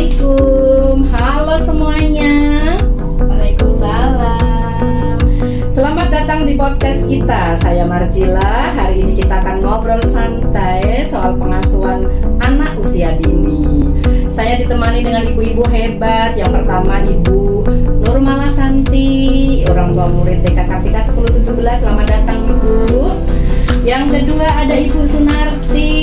Assalamualaikum, halo semuanya. Waalaikumsalam. Selamat datang di podcast kita. Saya Marjila. Hari ini kita akan ngobrol santai soal pengasuhan anak usia dini. Saya ditemani dengan ibu-ibu hebat. Yang pertama Ibu Nurmala Santi, orang tua murid TK Kartika 1017. Selamat datang Ibu. Yang kedua ada Ibu Sunarti,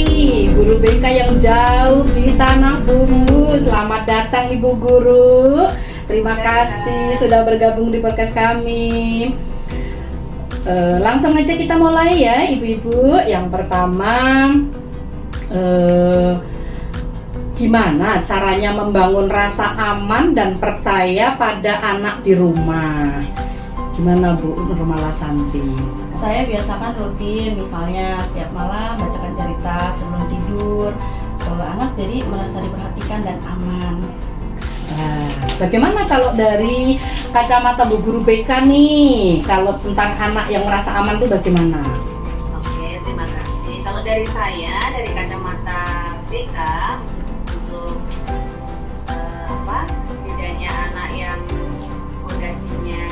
guru BK yang jauh di Tanah Bumbu. Selamat datang Ibu Guru. Terima kasih sudah bergabung di podcast kami. Langsung aja kita mulai ya Ibu-ibu. Yang pertama, gimana caranya membangun rasa aman dan percaya pada anak di rumah? Gimana Bu Nurmala Santi? Saya biasakan rutin, misalnya setiap malam bacakan cerita sebelum tidur. Anak jadi merasa diperhatikan dan aman. Nah, bagaimana kalau dari kacamata Bu Guru BK nih? Kalau tentang anak yang merasa aman itu bagaimana? Oke, terima kasih. Kalau dari saya, dari kacamata BK, untuk bedanya anak yang fondasinya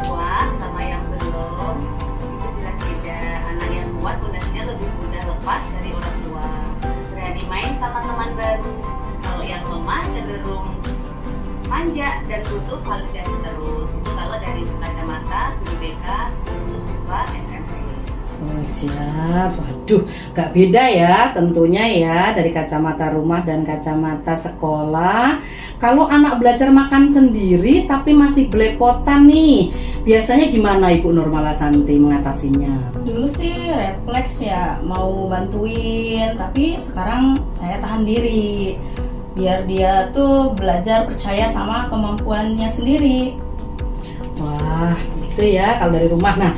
kuat sama yang belum, itu jelas beda. Anak yang kuat fondasinya lebih mudah lepas dari orang tua, berani main sama teman baru. Kalau yang lemah cenderung manja dan butuh validasi terus. Itu kalau dari kacamata guru BK untuk siswa SMP. Oh, siap. Waduh, gak beda ya tentunya ya dari kacamata rumah dan kacamata sekolah. Kalau anak belajar makan sendiri tapi masih belepotan nih, biasanya gimana Ibu Nurmala Santi mengatasinya? Dulu sih refleks ya, mau bantuin, tapi sekarang saya tahan diri. Biar dia tuh belajar percaya sama kemampuannya sendiri. Wah, gitu ya kalau dari rumah. Nah,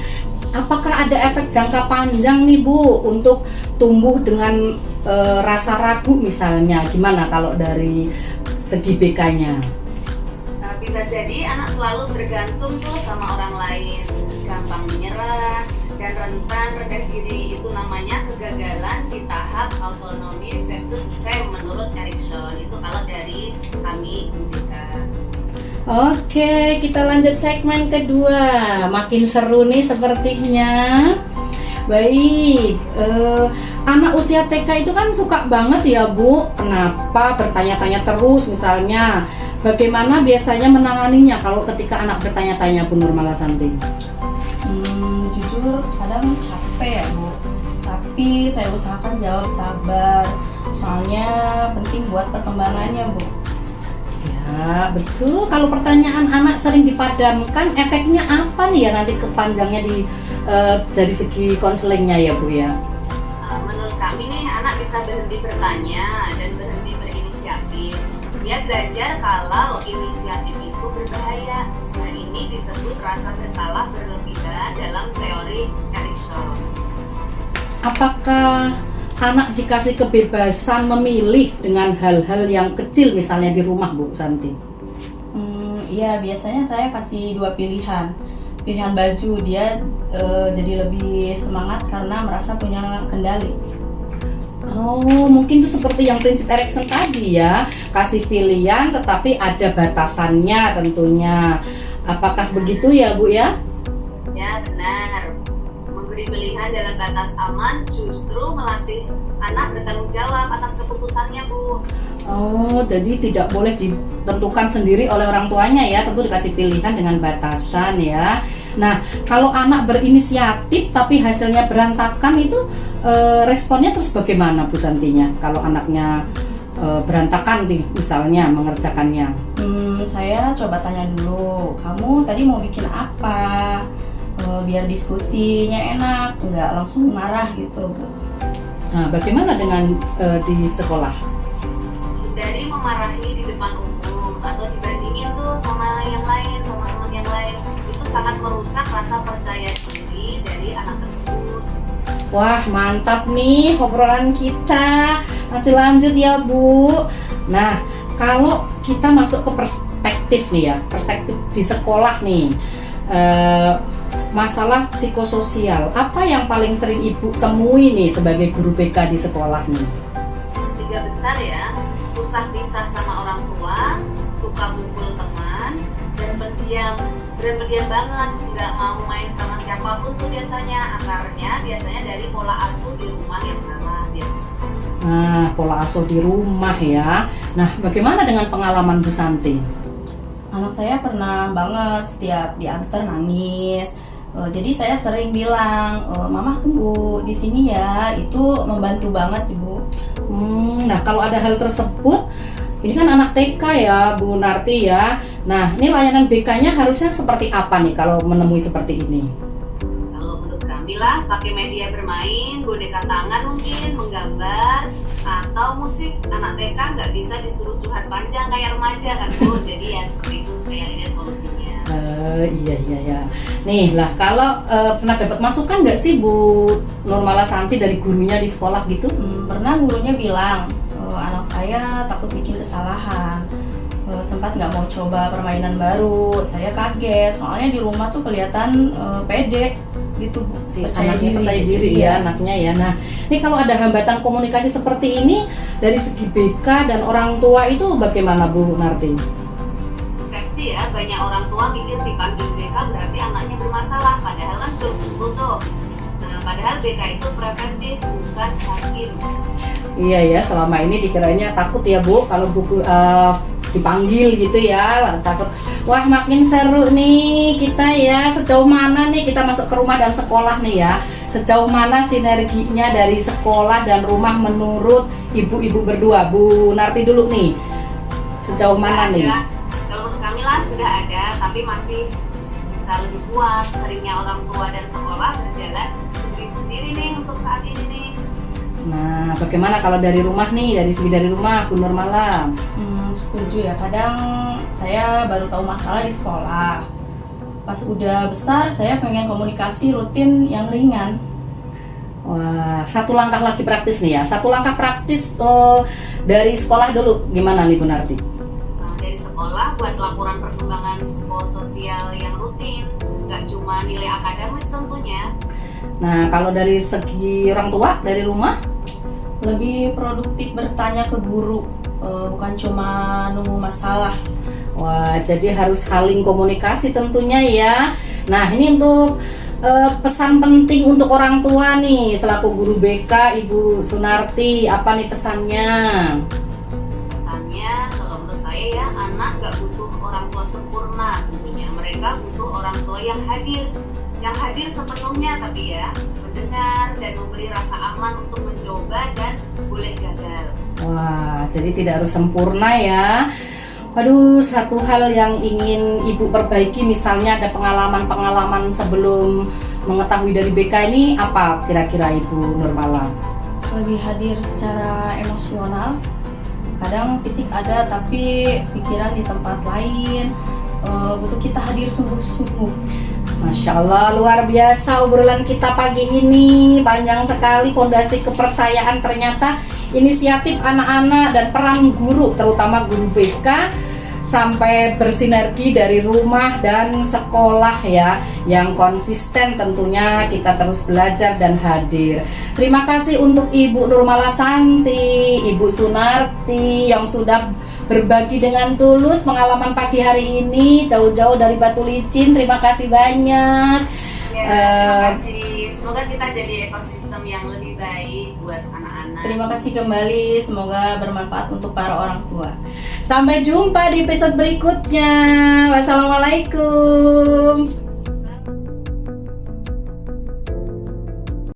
apakah ada efek jangka panjang nih Bu untuk tumbuh dengan rasa ragu misalnya? Gimana kalau dari segi BK-nya? Bisa jadi anak selalu bergantung tuh sama orang lain, gampang menyerah dan rentan rendah diri. Itu namanya kegagalan di tahap autonomi versus SEM menurut Erikson. Itu kalau dari kami BK. Oke, kita lanjut segmen kedua. Makin seru nih sepertinya. Baik, anak usia TK itu kan suka banget ya Bu. Kenapa bertanya-tanya terus misalnya? Bagaimana biasanya menanganinya kalau ketika anak bertanya-tanya Bu Nurmala Santi? Jujur kadang capek ya Bu. Tapi saya usahakan jawab sabar. Soalnya penting buat perkembangannya Bu. Ya betul, kalau pertanyaan anak sering dipadamkan, efeknya apa nih ya nanti kepanjangnya dari segi konselingnya ya Bu ya? Menurut kami nih anak bisa berhenti bertanya dan berhenti berinisiatif. Dia belajar kalau inisiatif itu berbahaya. Dan ini disebut rasa bersalah berlebihan dalam teori Erikson. Apakah anak dikasih kebebasan memilih dengan hal-hal yang kecil misalnya di rumah Bu Santi? Iya, biasanya saya kasih dua pilihan. Pilihan baju, dia jadi lebih semangat karena merasa punya kendali. Oh, mungkin itu seperti yang prinsip Erikson tadi ya, kasih pilihan tetapi ada batasannya tentunya. Apakah begitu ya Bu ya? Ya benar. Memberi pilihan dalam batas aman justru melatih anak bertanggung jawab atas keputusannya Bu. Oh, jadi tidak boleh ditentukan sendiri oleh orang tuanya ya, tentu dikasih pilihan dengan batasan ya. Nah, kalau anak berinisiatif tapi hasilnya berantakan itu responnya terus bagaimana Bu Santinya? Kalau anaknya berantakan nih misalnya mengerjakannya. Saya coba tanya dulu, kamu tadi mau bikin apa? Biar diskusinya enak, nggak langsung marah gitu Bu. Nah, bagaimana dengan di sekolah? Dari memarahi di depan umum atau dibandingin tuh sama yang lain, sama teman yang lain, itu sangat merusak rasa percaya diri dari anak tersebut. Wah, mantap nih obrolan kita. Masih lanjut ya Bu. Nah, kalau kita masuk ke perspektif nih ya, perspektif di sekolah nih, masalah psikososial, apa yang paling sering Ibu temui nih sebagai guru BK di sekolah nih? 3 besar ya, susah pisah sama orang tua, suka kumpul teman, dan berpergian banget, nggak mau main sama siapapun tuh biasanya. Akarnya biasanya dari pola asuh di rumah yang salah biasanya. Nah, pola asuh di rumah ya. Nah, bagaimana dengan pengalaman Bu Santi? Anak saya pernah banget setiap diantar nangis. Jadi saya sering bilang, Mama tunggu di sini ya. Itu membantu banget sih Bu. Nah, kalau ada hal tersebut, ini kan anak TK ya Bu Narti ya. Nah, ini layanan BK-nya harusnya seperti apa nih kalau menemui seperti ini? Kalau menurut kami lah, pakai media bermain, boneka tangan mungkin, menggambar, atau musik. Anak TK nggak bisa disuruh curhat panjang kayak remaja kan Bu. Jadi ya seperti itu kayaknya solusinya. Iya. Nih lah, kalau pernah dapat masukan nggak sih Bu Nurmala Santi dari gurunya di sekolah gitu? Pernah gurunya bilang, anak saya takut bikin kesalahan. Sempat nggak mau coba permainan baru. Saya kaget, soalnya di rumah tuh kelihatan pede gitu Bu. Percaya diri ya anaknya ya. Nah, ini kalau ada hambatan komunikasi seperti ini dari segi BK dan orang tua itu bagaimana Bu Narti? Persepsi ya, banyak orang tua pikir dipanggil BK berarti anaknya bermasalah, padahal kan belum tentu tuh. Nah, padahal BK itu preventif, bukan hakim. Iya ya, selama ini dikiranya takut ya Bu kalau Bu dipanggil gitu ya, takut. Wah, makin seru nih kita ya. Sejauh mana nih kita masuk ke rumah dan sekolah nih ya? Sejauh mana sinerginya dari sekolah dan rumah menurut ibu-ibu berdua? Bu Narti dulu nih. Sejauh mana nih? Kalau menurut kami lah sudah ada, tapi masih bisa lebih kuat. Seringnya orang tua dan sekolah berjalan sendiri-sendiri nih untuk saat ini nih. Nah, bagaimana kalau dari rumah nih, dari segi dari rumah, Bu Nurmala? Setuju ya, kadang saya baru tahu masalah di sekolah. Pas udah besar, saya pengen komunikasi rutin yang ringan. Wah, satu langkah lagi praktis nih ya. Satu langkah praktis dari sekolah dulu, gimana nih Bu Narti? Nah, dari sekolah buat laporan perkembangan psikososial yang rutin, nggak cuma nilai akademis tentunya. Nah, kalau dari segi orang tua, dari rumah? Lebih produktif bertanya ke guru, bukan cuma nunggu masalah. Wah, jadi harus saling komunikasi tentunya ya. Nah, ini untuk pesan penting untuk orang tua nih, selaku guru BK Ibu Sunarti, apa nih pesannya? Pesannya, kalau menurut saya ya, anak nggak butuh orang tua sempurna tentunya. Mereka butuh orang tua yang hadir sepenuhnya, tapi ya mendengar dan memberi rasa aman untuk mencoba dan boleh gagal. Wah, jadi tidak harus sempurna ya. Waduh, satu hal yang ingin Ibu perbaiki, misalnya ada pengalaman-pengalaman sebelum mengetahui dari BK ini, apa kira-kira Ibu Nurmala? Lebih hadir secara emosional. Kadang fisik ada tapi pikiran di tempat lain. Butuh kita hadir sungguh-sungguh. Masya Allah, luar biasa obrolan kita pagi ini. Panjang sekali, fondasi kepercayaan. Ternyata inisiatif anak-anak dan peran guru, terutama guru BK, sampai bersinergi dari rumah dan sekolah ya, yang konsisten tentunya kita terus belajar dan hadir. Terima kasih untuk Ibu Nurmala Santi, Ibu Sunarti yang sudah berbagi dengan tulus pengalaman pagi hari ini jauh-jauh dari Batu Licin. Terima kasih banyak. Terima kasih. Semoga kita jadi ekosistem yang lebih baik buat anak-anak. Terima kasih kembali, semoga bermanfaat untuk para orang tua. Sampai jumpa di episode berikutnya. Wassalamualaikum.